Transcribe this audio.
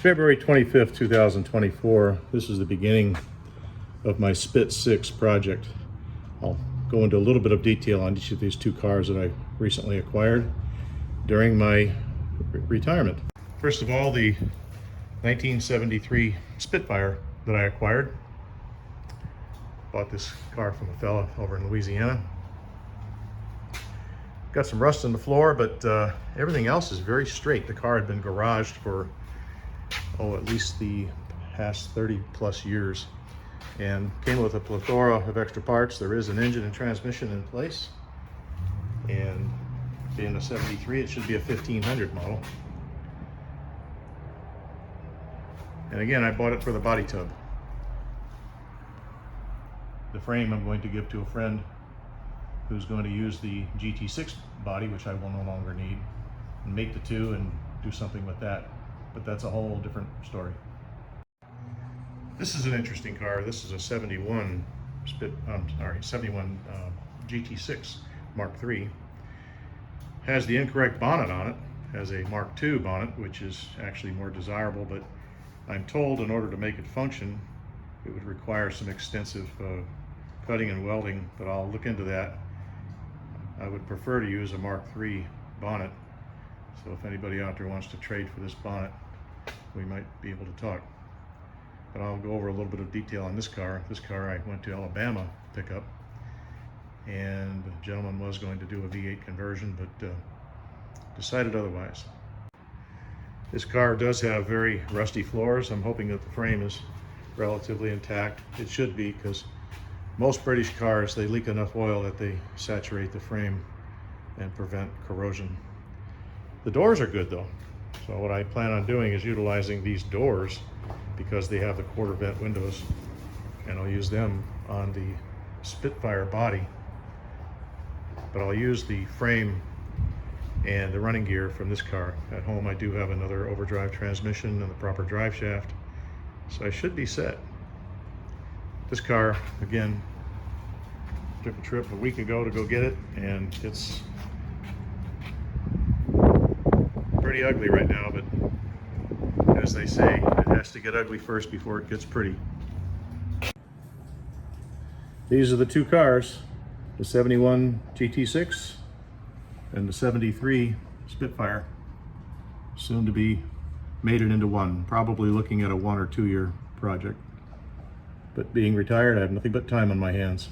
February 25th, 2024. This is the beginning of my Spit 6 project. I'll go into a little bit of detail on each of these two cars that I recently acquired during my retirement. First of all, the 1973 Spitfire that I acquired. Bought this car from a fella over in Louisiana. Got some rust on the floor, but everything else is very straight. The car had been garaged for at least the past 30 plus years, and came with a plethora of extra parts. There is an engine and transmission in place, and being a 73, it should be a 1500 model. And again, I bought it for the body tub. The frame I'm going to give to a friend who's going to use the GT6 body, which I will no longer need, and make the two and do something with that. But that's a whole different story. This is an interesting car. This is a 71 GT6 Mark III. Has the incorrect bonnet on it. Has a Mark II bonnet, which is actually more desirable, but I'm told in order to make it function, it would require some extensive cutting and welding, but I'll look into that. I would prefer to use a Mark III bonnet, so if anybody out there wants to trade for this bonnet, we might be able to talk. But I'll go over a little bit of detail on this car. This car I went to Alabama to pick up, and the gentleman was going to do a V8 conversion, but decided otherwise. This car does have very rusty floors. I'm hoping that the frame is relatively intact. It should be, because most British cars, they leak enough oil that they saturate the frame and prevent corrosion. The doors are good though. So what I plan on doing is utilizing these doors, because they have the quarter vent windows, and I'll use them on the Spitfire body. But I'll use the frame and the running gear from this car. At home I do have another overdrive transmission and the proper drive shaft, so I should be set. This car, again, took a trip a week ago to go get it, and it's pretty ugly right now, but as they say, it has to get ugly first before it gets pretty. These are the two cars, the 71 GT6 and the 73 Spitfire, soon to be mated into one. Probably looking at a 1 or 2 year project. But being retired, I have nothing but time on my hands.